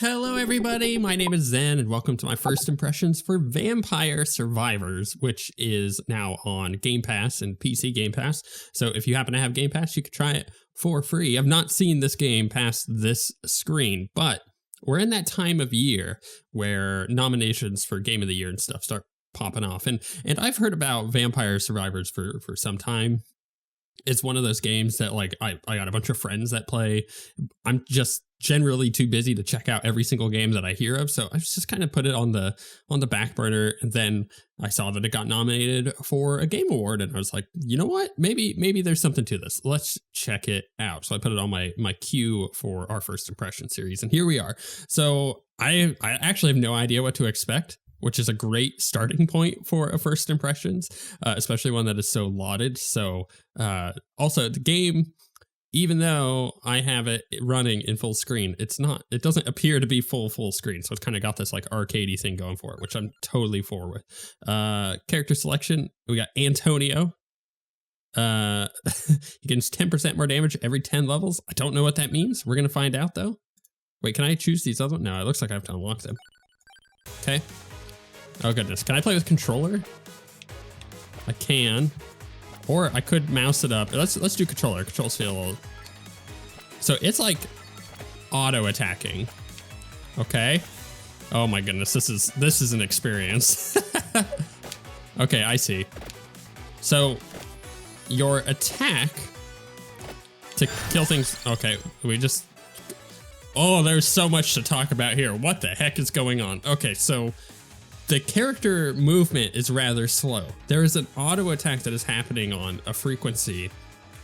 Hello everybody, my name is Zen and welcome to my first impressions for Vampire Survivors, which is now on Game Pass and PC Game Pass. So if you happen to have Game Pass, you could try it for free. I've not seen this game past this screen, but we're in that time of year where nominations for Game of the Year and stuff start popping off. And I've heard about Vampire Survivors for some time. It's one of those games that like I got a bunch of friends that play. I'm just generally too busy to check out every single game that I hear of, so I just kind of put it on the back burner. And then I saw that it got nominated for a game award, and I was like, you know what? Maybe there's something to this. Let's check it out. So I put it on my queue for our first impression series, and here we are. So I actually have no idea what to expect, which is a great starting point for a first impressions, especially one that is so lauded. So also the game, even though I have it running in full screen, it doesn't appear to be full screen. So it's kind of got this like arcadey thing going for it, which I'm totally for with. Character selection, we got Antonio. He gains 10% more damage every 10 levels. I don't know what that means. We're going to find out though. Wait, can I choose these other ones? No, it looks like I have to unlock them. Okay. Oh goodness, can I play with controller? I can, or I could mouse it up. Let's do controller. Controls feel a little. So it's like auto attacking. Okay. Oh my goodness, this is an experience. Okay, I see. So your attack to kill things. Okay, oh, there's so much to talk about here. What the heck is going on? Okay, so the character movement is rather slow. There is an auto attack that is happening on a frequency,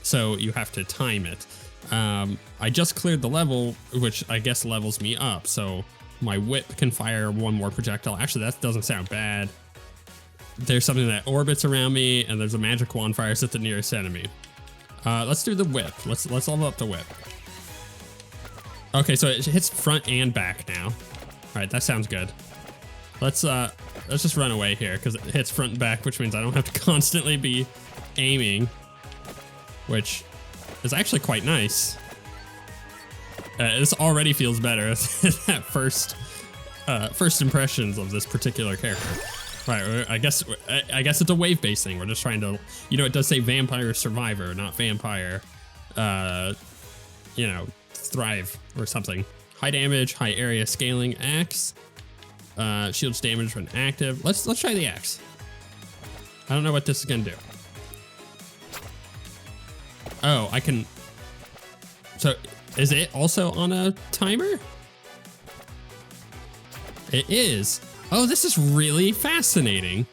so you have to time it. I just cleared the level, which I guess levels me up, so my whip can fire one more projectile. Actually, that doesn't sound bad. There's something that orbits around me, and there's a magic wand fires at the nearest enemy. Let's do the whip. Let's level up the whip. Okay, so it hits front and back now. All right, that sounds good. Let's just run away here because it hits front and back, which means I don't have to constantly be aiming, which is actually quite nice. This already feels better than first impressions of this particular character. Right, I guess it's a wave-based thing. We're just trying to, it does say Vampire Survivor, not Vampire, Thrive or something. High damage, high area scaling axe. Shields damage when active. Let's try the axe. I don't know what this is gonna do. Oh, I can. So is it also on a timer? It is. Oh, this is really fascinating.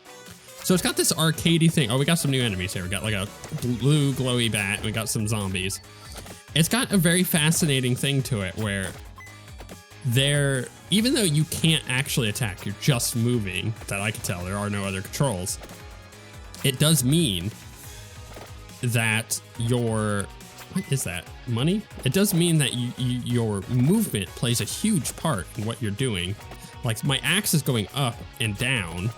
So it's got this arcadey thing. Oh, we got some new enemies here. We got like a blue glowy bat. We got some zombies. It's got a very fascinating thing to it where even though you can't actually attack, you're just moving, that I can tell, there are no other controls. It does mean that what is that? Money? It does mean that your movement plays a huge part in what you're doing. Like my axe is going up and down,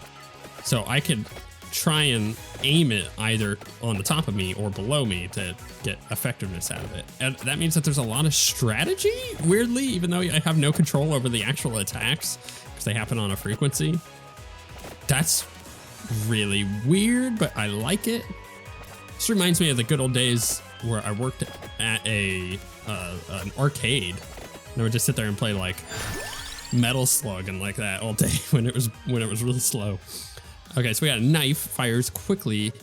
so I could try and aim it either on the top of me or below me to get effectiveness out of it. And that means that there's a lot of strategy, weirdly, even though I have no control over the actual attacks because they happen on a frequency. That's really weird, but I like it. This reminds me of the good old days where I worked at an arcade, and I would just sit there and play like Metal Slug and like that all day when it was really slow. Okay, so we got a knife, fires quickly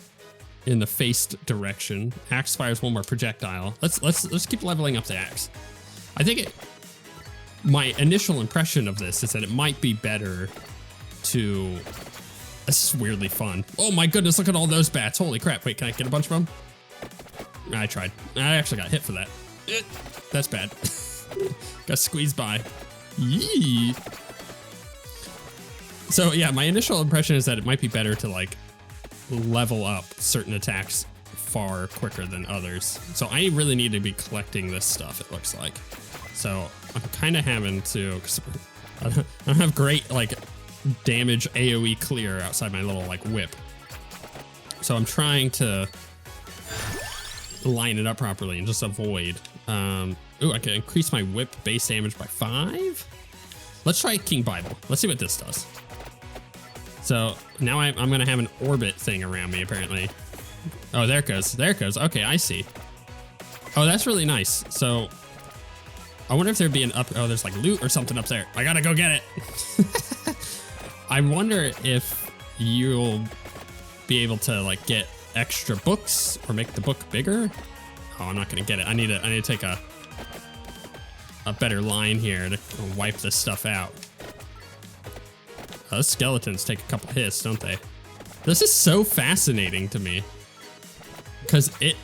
in the faced direction. Axe fires one more projectile. Let's keep leveling up the axe. I think my initial impression of this is that it might be better to. This is weirdly fun. Oh my goodness, look at all those bats. Holy crap. Wait, can I get a bunch of them? I tried. I actually got hit for that. That's bad. Got squeezed by. Yee. So yeah, my initial impression is that it might be better to like level up certain attacks far quicker than others. So I really need to be collecting this stuff, it looks like. So I'm kind of having to, I don't have great like damage AoE clear outside my little like whip. So I'm trying to line it up properly and just avoid. Ooh, I can increase my whip base damage by 5. Let's try King Bible. Let's see what this does. So now I'm going to have an orbit thing around me, apparently. Oh, there it goes. There it goes. Okay, I see. Oh, that's really nice. So I wonder if there'd be an up. Oh, there's like loot or something up there. I got to go get it. I wonder if you'll be able to like get extra books or make the book bigger. Oh, I'm not going to get it. I need to take a better line here to wipe this stuff out. Those skeletons take a couple hits, don't they? This is so fascinating to me because it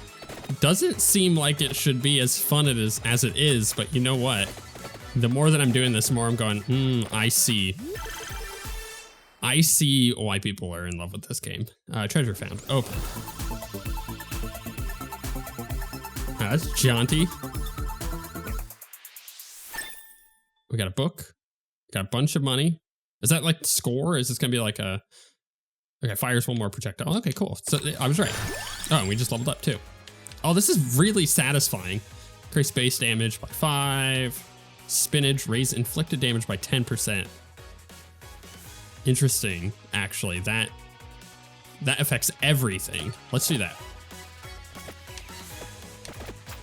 doesn't seem like it should be as fun as it is, but you know what? The more that I'm doing this, the more I'm going, I see. I see why people are in love with this game. Treasure found. Open. That's jaunty. We got a book. Got a bunch of money. Is that like the score? Is this gonna be like a... Okay, fires one more projectile. Okay, cool. So I was right. Oh, and we just leveled up too. Oh, this is really satisfying. Increase base damage by 5. Spinach, raise inflicted damage by 10%. Interesting, actually. That affects everything. Let's do that.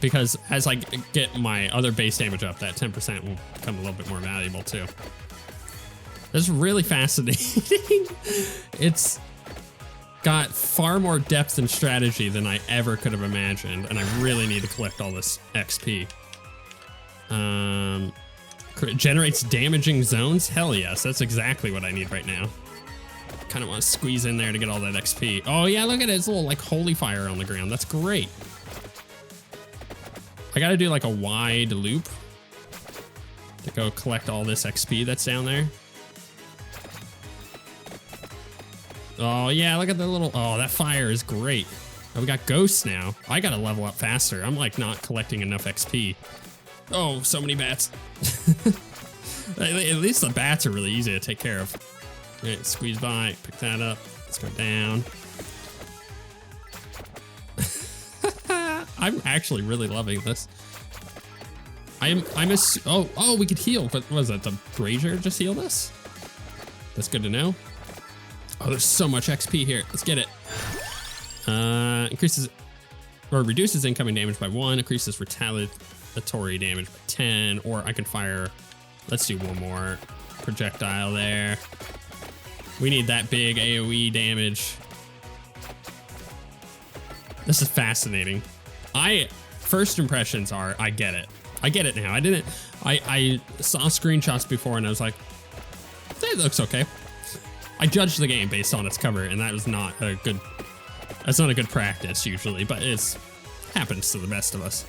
Because as I get my other base damage up, that 10% will become a little bit more valuable too. This is really fascinating. It's got far more depth and strategy than I ever could have imagined, and I really need to collect all this XP. Generates damaging zones? Hell yes, that's exactly what I need right now. Kind of want to squeeze in there to get all that XP. Oh yeah, look at it, it's a little like holy fire on the ground. That's great. I gotta do like a wide loop to go collect all this XP that's down there. Oh yeah, look at the little, oh, that fire is great. Oh, we got ghosts now. I gotta level up faster. I'm like not collecting enough XP. Oh, so many bats. At least the bats are really easy to take care of. All right, squeeze by, pick that up. Let's go down. I'm actually really loving this. Oh, we could heal, but was that the brazier just healed us? That's good to know. Oh, there's so much XP here. Let's get it. Increases or reduces incoming damage by 1, increases retaliatory damage by 10, or I can fire, let's do one more projectile there. We need that big AoE damage. This is fascinating. First impressions are, I get it. I get it now. I saw screenshots before and I was like, it looks okay. I judged the game based on its cover, and that was not a good, that's not a good practice usually, but it happens to the best of us.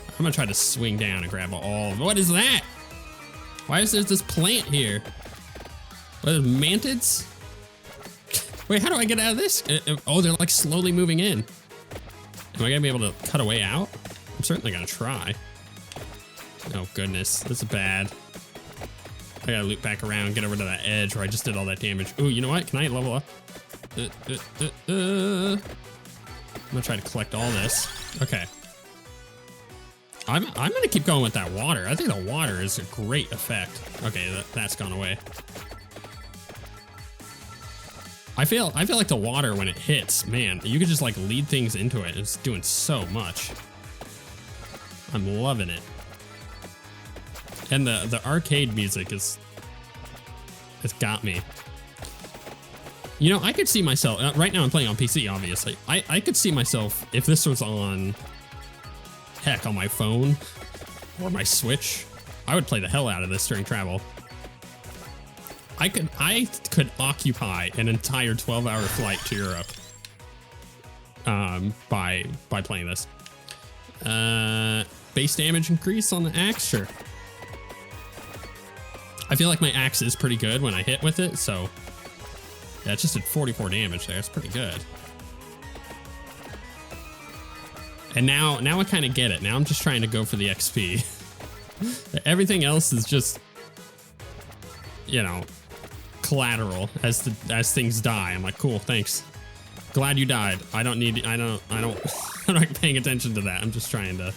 I'm gonna try to swing down and grab all, what is that? Why is there this plant here? What are mantids? Wait, how do I get out of this? Oh, they're like slowly moving in. Am I gonna be able to cut a way out? I'm certainly gonna try. Oh goodness, this is bad. I gotta loop back around and get over to that edge where I just did all that damage. Ooh, you know what? Can I level up? I'm gonna try to collect all this. Okay. I'm gonna keep going with that water. I think the water is a great effect. Okay, that's gone away. I feel like the water when it hits, man, you could just like lead things into it. It's doing so much. I'm loving it. And the arcade music it's got me. You know, I could see myself, right now I'm playing on PC, obviously. I could see myself, if this was on, heck, on my phone or my Switch, I would play the hell out of this during travel. I could occupy an entire 12-hour flight to Europe by playing this. Base damage increase on the axe, sure. I feel like my axe is pretty good when I hit with it, so yeah, it just did 44 damage there. It's pretty good. And now I kind of get it. Now I'm just trying to go for the XP. Everything else is just, you know, collateral as things die. I'm like, cool, thanks. Glad you died. I don't I'm not paying attention to that. I'm just trying to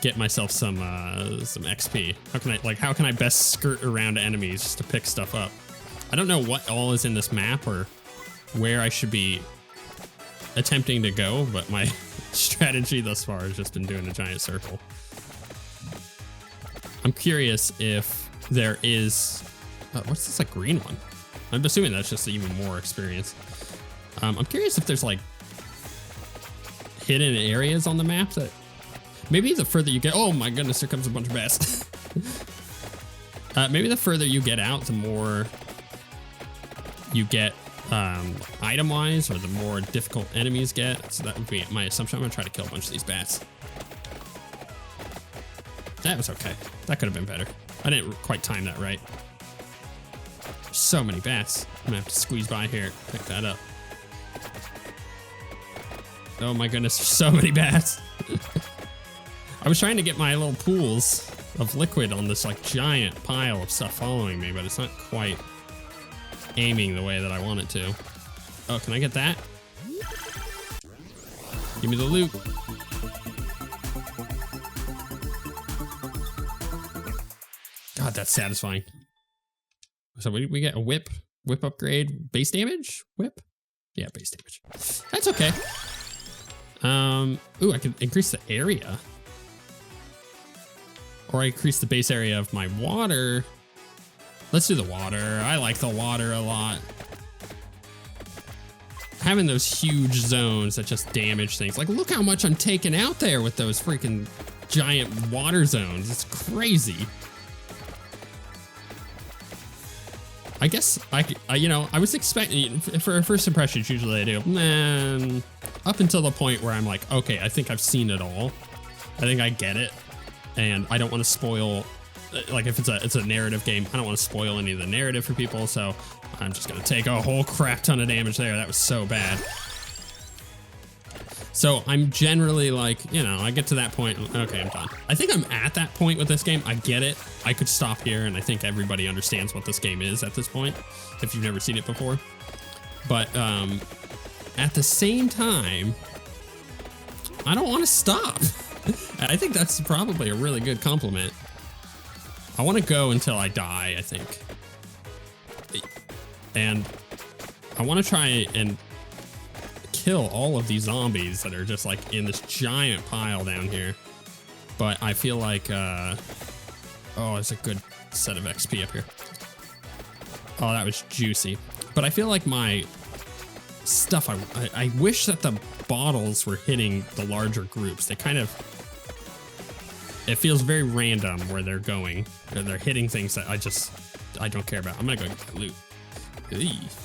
get myself some XP. How can I best skirt around enemies just to pick stuff up? I don't know what all is in this map or where I should be attempting to go, but my strategy thus far has just been doing a giant circle. I'm curious if there is, what's this like green one? I'm assuming that's just even more experience. I'm curious if there's like hidden areas on the map that maybe the further you get, oh my goodness, here comes a bunch of bats. Maybe the further you get out, the more you get item wise, or the more difficult enemies get. So that would be my assumption. I'm gonna try to kill a bunch of these bats. That was okay. That could have been better. I didn't quite time that right. So many bats. I'm gonna have to squeeze by here, pick that up. Oh my goodness, there's so many bats. I was trying to get my little pools of liquid on this like giant pile of stuff following me, but it's not quite aiming the way that I want it to. Oh, can I get that? Give me the loot. God, that's satisfying. So we get a whip upgrade, base damage, whip. Yeah, base damage. That's okay. Ooh, I can increase the area. Or I increase the base area of my water. Let's do the water. I like the water a lot. Having those huge zones that just damage things. Like, look how much I'm taking out there with those freaking giant water zones. It's crazy. I guess you know, I was expecting, for first impressions, usually I do, man, up until the point where I'm like, okay, I think I've seen it all. I think I get it. And I don't want to spoil, like if it's a narrative game, I don't want to spoil any of the narrative for people. So I'm just going to take a whole crap ton of damage there. That was so bad. So I'm generally like, you know, I get to that point. Okay, I'm done. I think I'm at that point with this game. I get it. I could stop here, and I think everybody understands what this game is at this point, if you've never seen it before. But at the same time, I don't want to stop. I think that's probably a really good compliment. I want to go until I die, I think. And I want to try and kill all of these zombies that are just like in this giant pile down here. But I feel like, oh, there's a good set of XP up here. Oh, that was juicy. But I feel like my stuff, I wish that the bottles were hitting the larger groups. They kind of, it feels very random where they're going. They're hitting things that I don't care about. I'm gonna go get that loot. Eey.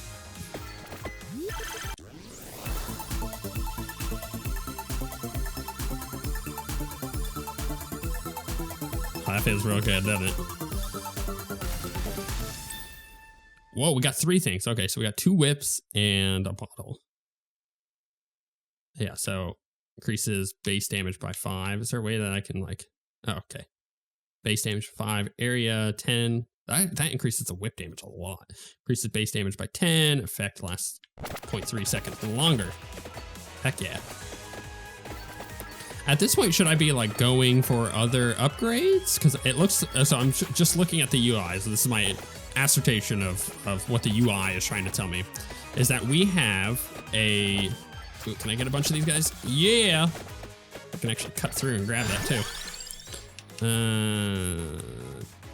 That feels real good, doesn't it? Whoa, we got 3 things. Okay, so we got 2 whips and a bottle. Yeah, so increases base damage by 5. Is there a way that I can like, oh, okay. Base damage 5, area 10. That increases the whip damage a lot. Increases base damage by 10. Effect lasts 0.3 seconds longer. Heck yeah. At this point, should I be like going for other upgrades? Because it looks, so I'm just looking at the UI. So this is my assertion of what the UI is trying to tell me. Is that we have a, ooh, can I get a bunch of these guys? Yeah. I can actually cut through and grab that too.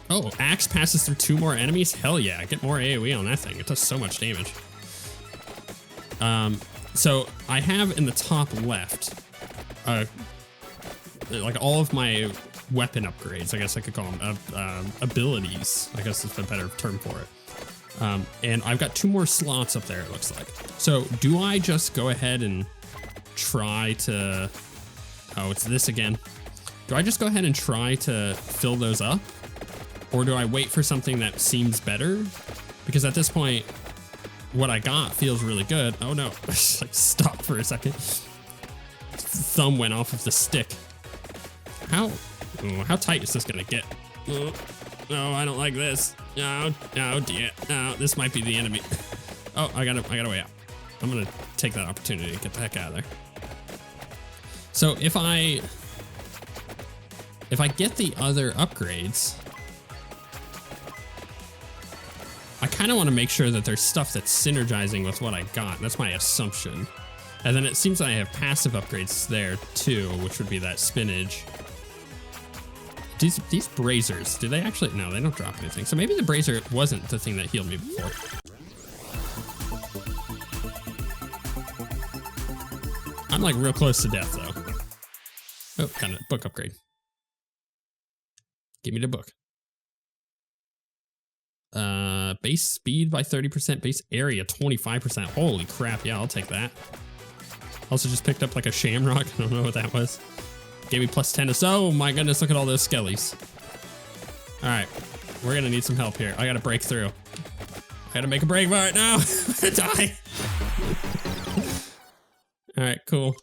Oh, axe passes through 2 more enemies? Hell yeah, get more AoE on that thing. It does so much damage. So I have in the top left, like all of my weapon upgrades, I guess I could call them abilities. I guess is a better term for it. And I've got 2 more slots up there, it looks like. So do I just go ahead and try to, oh, it's this again. Do I just go ahead and try to fill those up? Or do I wait for something that seems better? Because at this point, what I got feels really good. Oh no, I just like stopped for a second. Thumb went off of the stick. How tight is this gonna get? Oh, no, I don't like this. No, dear. No, this might be the enemy. Oh, I got a way out. I'm gonna take that opportunity to get the heck out of there. So if I if I get the other upgrades, I kind of want to make sure that there's stuff that's synergizing with what I got. That's my assumption. And then it seems that I have passive upgrades there too, which would be that spinach. These braziers, do they actually? No, they don't drop anything. So maybe the brazier wasn't the thing that healed me before. I'm like real close to death though. Oh, kind of book upgrade. Give me the book. Base speed by 30%, base area 25%. Holy crap, yeah, I'll take that. Also just picked up like a shamrock. I don't know what that was. Gave me plus 10 to, oh my goodness, look at all those skellies. All right, we're gonna need some help here. I gotta break through. I gotta make a break for it now. I'm gonna die. All right, cool.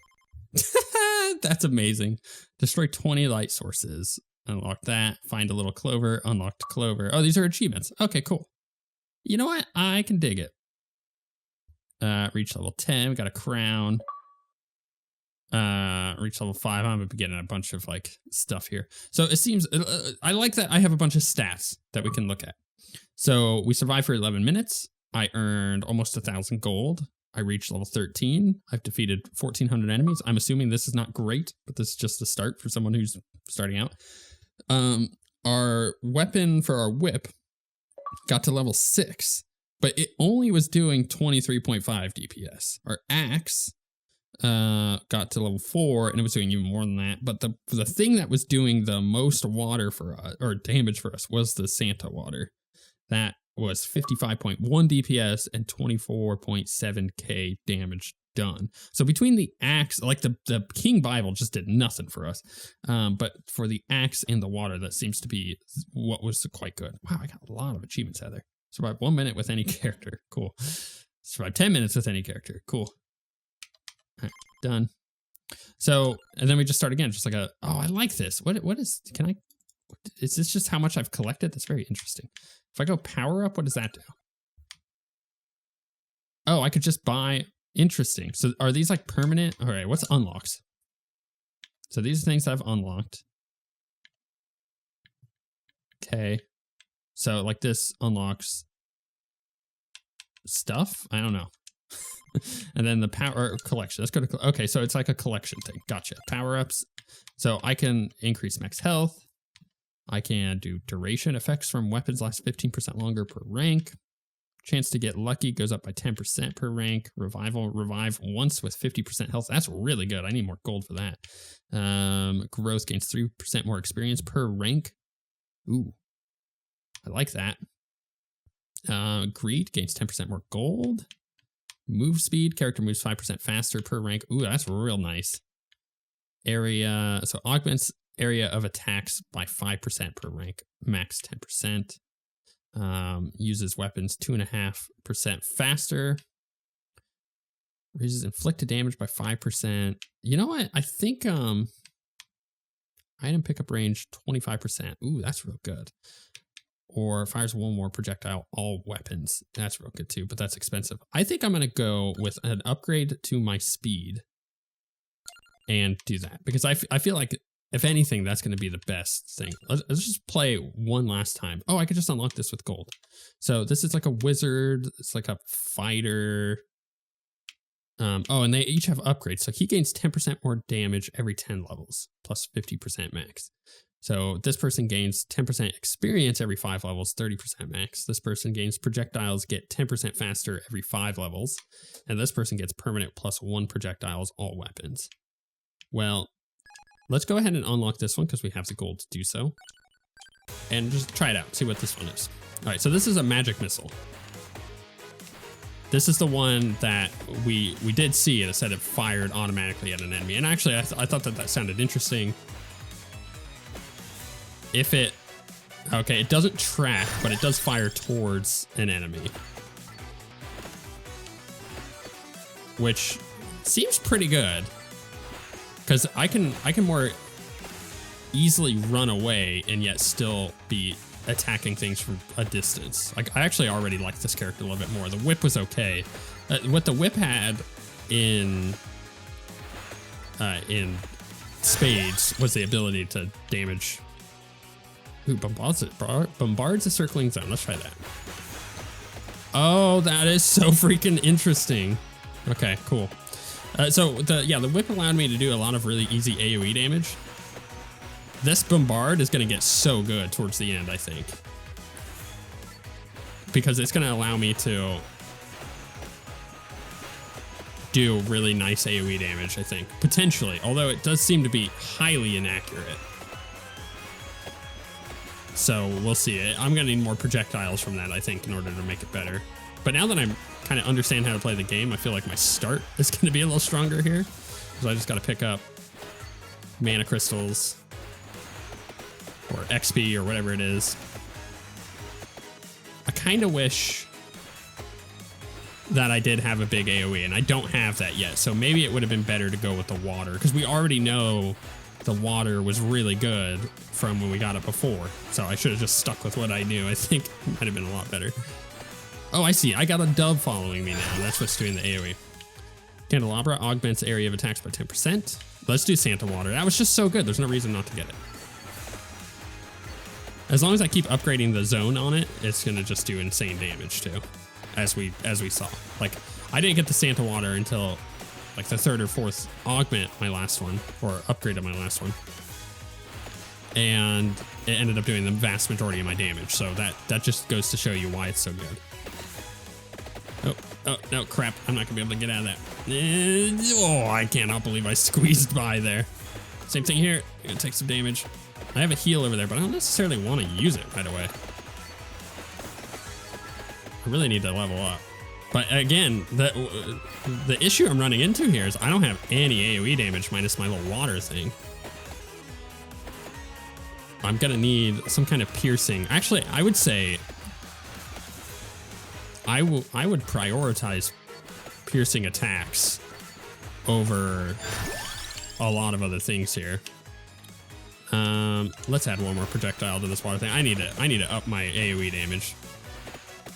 That's amazing. Destroy 20 light sources. Unlock that. Find a little clover. Unlocked clover. Oh, these are achievements. Okay, cool. You know what? I can dig it. Reach level 10. We got a crown. Reach level 5. I'm gonna be getting a bunch of like stuff here. So it seems I like that I have a bunch of stats that we can look at. So we survived for 11 minutes. I earned almost 1,000 gold. I reached level 13. I've defeated 1,400 enemies. I'm assuming this is not great, but this is just the start for someone who's starting out. Our weapon for our whip got to level 6, but it only was doing 23.5 DPS. Our axe got to level 4 and it was doing even more than that. But the thing that was doing the most water for us, or damage for us, was the Santa water. That was 55.1 DPS and 24.7k damage done. So between the axe, like the King Bible just did nothing for us. But for the axe and the water, that seems to be what was quite good. Wow, I got a lot of achievements out there. Survive 1 minute with any character. Cool. Survive 10 minutes with any character. Cool. All right, done. So, and then we just start again. Just like oh, I like this. What is, is this just how much I've collected? That's very interesting. If I go power up, what does that do? Oh, I could just buy. Interesting. So are these like permanent? All right, what's unlocks? So these are things I've unlocked. Okay. So like this unlocks stuff. I don't know. And then the power collection. Let's go to, okay, so it's like a collection thing. Gotcha. Power ups. So I can increase max health. I can do duration effects from weapons last 15% longer per rank. Chance to get lucky goes up by 10% per rank. Revive once with 50% health. That's really good. I need more gold for that. Growth gains 3% more experience per rank. Ooh, I like that. Greed gains 10% more gold. Move speed, character moves 5% faster per rank. Ooh, that's real nice. Area, so augments area of attacks by 5% per rank. Max 10%. Uses weapons 2.5% faster. Raises inflicted damage by 5%. You know what? I think item pickup range 25%. Ooh, that's real good. Or fires one more projectile all weapons. That's real good too, but that's expensive. I think I'm gonna go with an upgrade to my speed and do that because I feel like if anything, that's going to be the best thing. Let's just play one last time. Oh, I could just unlock this with gold. So this is like a wizard. It's like a fighter. Oh, and they each have upgrades. So he gains 10% more damage every 10 levels, plus 50% max. So this person gains 10% experience every 5 levels, 30% max. This person gains projectiles, get 10% faster every 5 levels. And this person gets permanent plus 1 projectiles, all weapons. Well, let's go ahead and unlock this one because we have the gold to do so. And just try it out, see what this one is. All right, so this is a magic missile. This is the one that we did see. It said it fired automatically at an enemy. And actually, I thought that sounded interesting. Okay, it doesn't track, but it does fire towards an enemy. Which seems pretty good. Because I can more easily run away and yet still be attacking things from a distance. Like I actually already like this character a little bit more. The whip was okay. What the whip had in spades was the ability to damage. Ooh, bombards a circling zone. Let's try that. Oh, that is so freaking interesting. Okay, cool. So the whip allowed me to do a lot of really easy AoE damage. This bombard is going to get so good towards the end, I think. Because it's going to allow me to do really nice AoE damage, I think. Potentially, although it does seem to be highly inaccurate. So we'll see. I'm going to need more projectiles from that, I think, in order to make it better. But now that I kind of understand how to play the game, I feel like my start is going to be a little stronger here. So I just got to pick up mana crystals or XP or whatever it is. I kind of wish that I did have a big AoE, and I don't have that yet. So maybe it would have been better to go with the water, because we already know the water was really good from when we got it before. So I should have just stuck with what I knew. I think it might have been a lot better. Oh, I see. I got a dove following me now. That's what's doing the AoE. Candelabra augments area of attacks by 10%. Let's do Santa Water. That was just so good. There's no reason not to get it. As long as I keep upgrading the zone on it, it's going to just do insane damage too, as we saw. Like, I didn't get the Santa Water until like the 3rd or 4th augment my last one, or upgrade of my last one. And it ended up doing the vast majority of my damage. So that just goes to show you why it's so good. Oh, no, crap. I'm not gonna be able to get out of that. Oh, I cannot believe I squeezed by there. Same thing here. I'm gonna take some damage. I have a heal over there, but I don't necessarily want to use it right away. I really need to level up. But again, the issue I'm running into here is I don't have any AoE damage minus my little water thing. I'm gonna need some kind of piercing. Actually, I would say I would prioritize piercing attacks over a lot of other things here. Let's add one more projectile to this water thing. I need to up my AoE damage.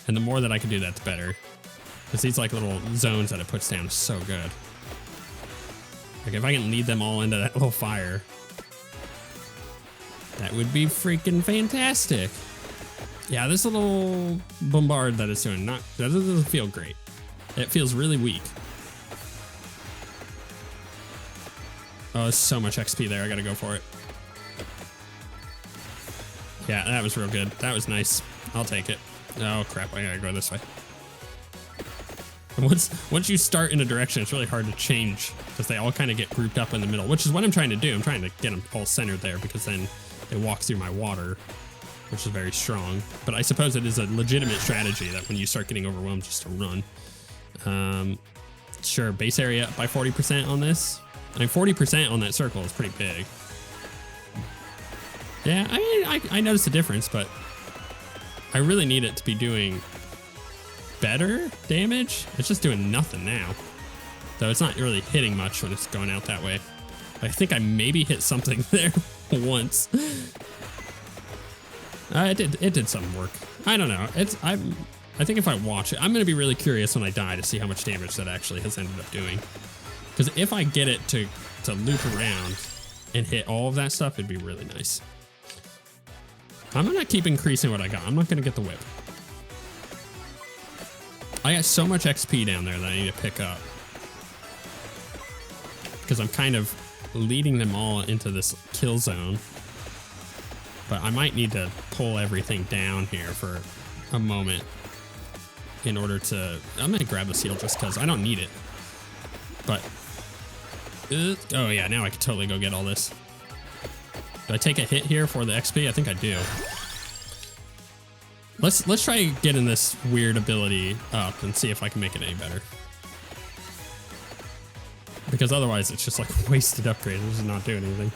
And the more that I can do that, the better. Because these like little zones that it puts down is so good. Like if I can lead them all into that little fire, that would be freaking fantastic. Yeah, this little bombard that it's doing, that doesn't feel great. It feels really weak. Oh, there's so much XP there. I gotta go for it. Yeah, that was real good. That was nice. I'll take it. Oh crap, I gotta go this way. And once you start in a direction, it's really hard to change because they all kind of get grouped up in the middle, which is what I'm trying to do. I'm trying to get them all centered there because then they walk through my water, which is very strong. But I suppose it is a legitimate strategy that when you start getting overwhelmed, just to run. Sure, base area up by 40% on this. I mean, 40% on that circle is pretty big. Yeah, I mean, I noticed a difference, but I really need it to be doing better damage. It's just doing nothing now. Though it's not really hitting much when it's going out that way. I think I maybe hit something there once. It did some work. I don't know. I think if I watch it, I'm going to be really curious when I die to see how much damage that actually has ended up doing. Because if I get it to loop around and hit all of that stuff, it'd be really nice. I'm going to keep increasing what I got. I'm not going to get the whip. I got so much XP down there that I need to pick up. Because I'm kind of leading them all into this kill zone. But I might need to pull everything down here for a moment in order to... I'm going to grab the seal just because I don't need it. But... oh yeah, now I can totally go get all this. Do I take a hit here for the XP? I think I do. Let's try getting this weird ability up and see if I can make it any better. Because otherwise it's just like a wasted upgrade. This is not doing anything.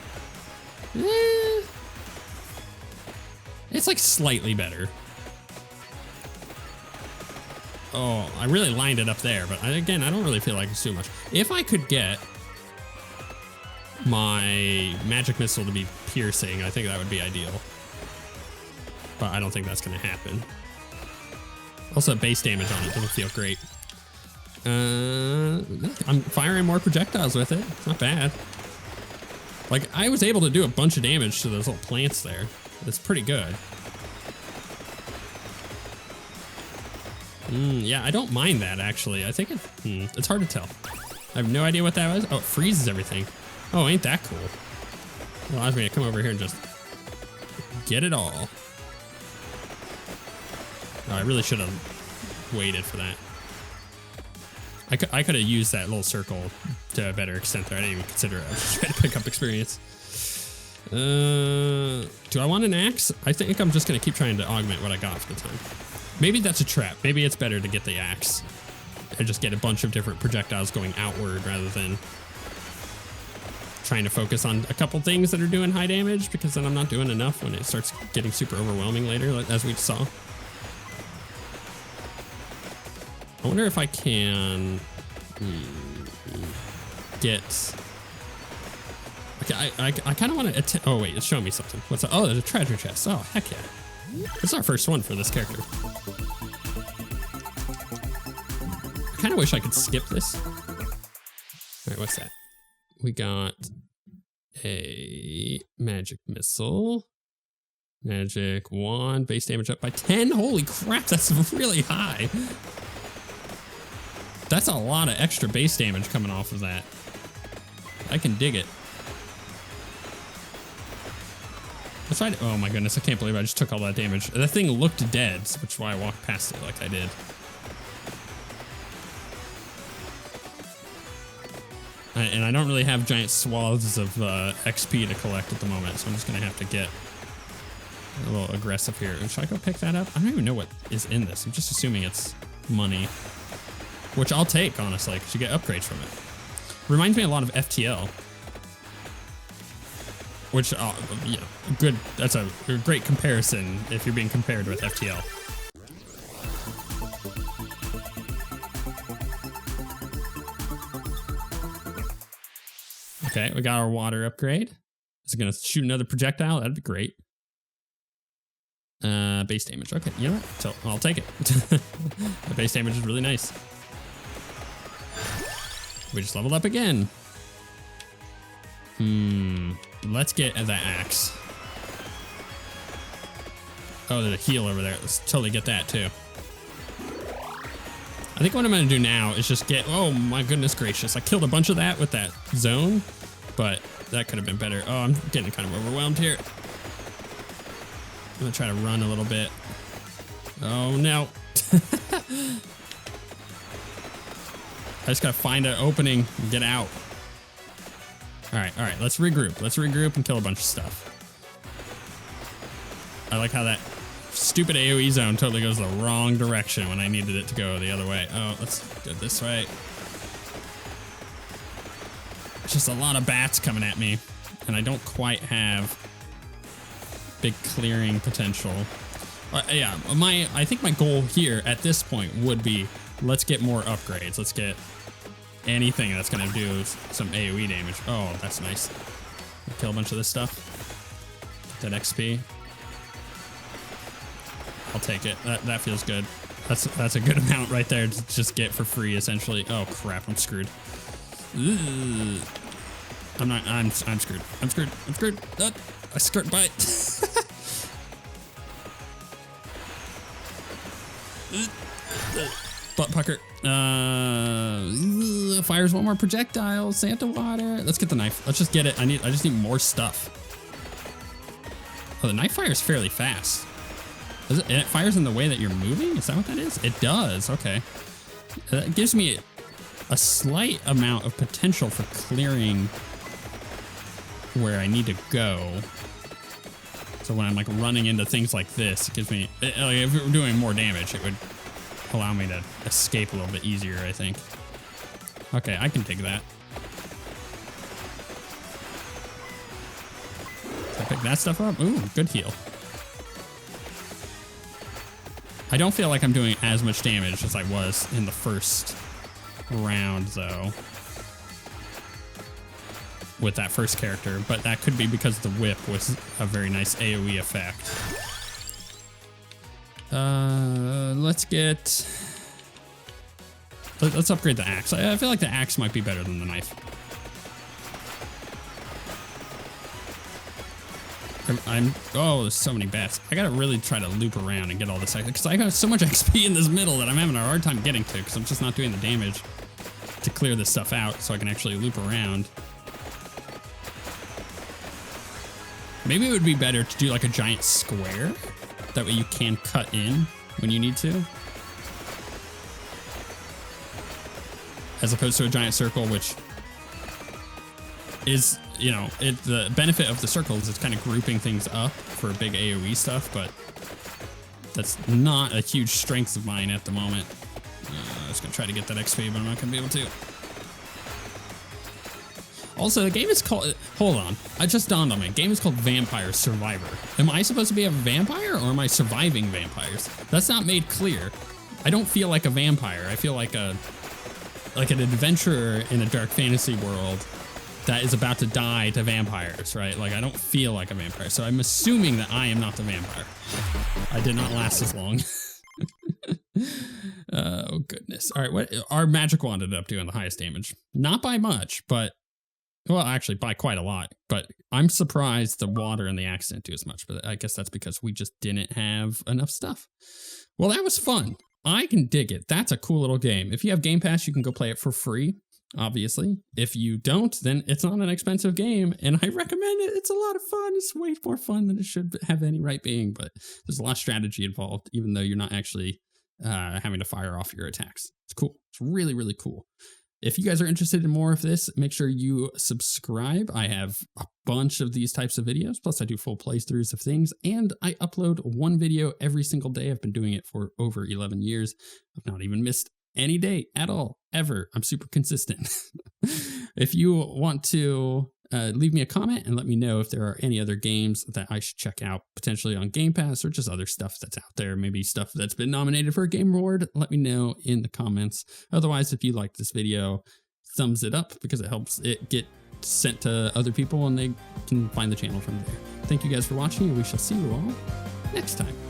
It's like slightly better. Oh, I really lined it up there, but again, I don't really feel like it's too much. If I could get my magic missile to be piercing, I think that would be ideal. But I don't think that's going to happen. Also, base damage on it doesn't feel great. I'm firing more projectiles with it. It's not bad. Like, I was able to do a bunch of damage to those little plants there. It's pretty good. Yeah, I don't mind that, actually. I think it's hard to tell. I have no idea what that was. Oh, it freezes everything. Oh, ain't that cool. It allows me to come over here and just get it all. Oh, I really should have waited for that. I could have used that little circle to a better extent there. I didn't even consider it. I was just trying to pick up experience. Do I want an axe? I think I'm just going to keep trying to augment what I got for the time. Maybe that's a trap. Maybe it's better to get the axe and just get a bunch of different projectiles going outward rather than trying to focus on a couple things that are doing high damage, because then I'm not doing enough when it starts getting super overwhelming later, as we saw. I wonder if I can get... Okay, I kind of want to... Oh, wait, it's showing me something. What's that? Oh, there's a treasure chest. Oh, heck yeah. This is our first one for this character. I kind of wish I could skip this. All right, what's that? We got a magic missile. Magic wand. Base damage up by 10. Holy crap, that's really high. That's a lot of extra base damage coming off of that. I can dig it. Let's try to, oh my goodness, I can't believe I just took all that damage. That thing looked dead, which is why I walked past it like I did. And I don't really have giant swaths of XP to collect at the moment, so I'm just going to have to get a little aggressive here. Should I go pick that up? I don't even know what is in this. I'm just assuming it's money. Which I'll take, honestly, because you get upgrades from it. Reminds me a lot of FTL. Which, yeah, good. That's a great comparison if you're being compared with FTL. Okay, we got our water upgrade. Is it gonna shoot another projectile? That'd be great. Base damage. Okay, you know what? So I'll take it. The base damage is really nice. We just leveled up again. Let's get the axe. Oh, there's a heal over there. Let's totally get that too. I think what I'm gonna do now is just get, oh my goodness gracious. I killed a bunch of that with that zone, but that could have been better. Oh, I'm getting kind of overwhelmed here. I'm gonna try to run a little bit. Oh no. I just gotta find an opening and get out. All right, let's regroup. Let's regroup and kill a bunch of stuff. I like how that stupid AoE zone totally goes the wrong direction when I needed it to go the other way. Oh, let's go this way. It's just a lot of bats coming at me, and I don't quite have big clearing potential. Yeah, I think my goal here at this point would be, let's get more upgrades. Let's get anything that's gonna do some AoE damage. Oh, that's nice. Kill a bunch of this stuff. Get that XP. I'll take it. That feels good. That's a good amount right there to just get for free, essentially. Oh crap, I'm screwed. Ugh. I'm screwed. I'm screwed. I skirt by it. Butt pucker. Fires one more projectile. Santa water. Let's get the knife. Let's just get it. I just need more stuff. Oh, the knife fires fairly fast. And it fires in the way that you're moving? Is that what that is? It does. Okay. That gives me a slight amount of potential for clearing where I need to go. So when I'm like running into things like this, it gives me, if we're doing more damage, it would allow me to escape a little bit easier, I think. Okay, I can take that. Can I pick that stuff up? Ooh, good heal. I don't feel like I'm doing as much damage as I was in the first round, though, with that first character, but that could be because the whip was a very nice AoE effect. Let's upgrade the axe. I feel like the axe might be better than the knife. oh, there's so many bats. I gotta really try to loop around and get all this, because I got so much XP in this middle that I'm having a hard time getting to, because I'm just not doing the damage to clear this stuff out so I can actually loop around. Maybe it would be better to do like a giant square. That way you can cut in when you need to. As opposed to a giant circle, which is, you know, the benefit of the circle is it's kind of grouping things up for big AoE stuff, but that's not a huge strength of mine at the moment. I'm just gonna try to get that XP, but I'm not gonna be able to. Also, the game is called, hold on, it just dawned on me. The game is called Vampire Survivor. Am I supposed to be a vampire or am I surviving vampires? That's not made clear. I don't feel like a vampire. I feel like an adventurer in a dark fantasy world that is about to die to vampires, right? Like, I don't feel like a vampire. So I'm assuming that I am not the vampire. I did not last as long. Oh, goodness. All right, what our magic wand ended up doing the highest damage. Not by much, but well, actually, by quite a lot, but I'm surprised the water and the axe didn't do as much, but I guess that's because we just didn't have enough stuff. Well, that was fun. I can dig it. That's a cool little game. If you have Game Pass, you can go play it for free, obviously. If you don't, then it's not an expensive game, and I recommend it. It's a lot of fun. It's way more fun than it should have any right being, but there's a lot of strategy involved, even though you're not actually having to fire off your attacks. It's cool. It's really, really cool. If you guys are interested in more of this, make sure you subscribe. I have a bunch of these types of videos, plus I do full playthroughs of things, and I upload one video every single day. I've been doing it for over 11 years. I've not even missed any day at all, ever. I'm super consistent. If you want to leave me a comment and let me know if there are any other games that I should check out, potentially on Game Pass or just other stuff that's out there, maybe stuff that's been nominated for a Game Award, let me know in the comments. Otherwise, if you like this video, thumbs it up because it helps it get sent to other people and they can find the channel from there. Thank you guys for watching, and we shall see you all next time.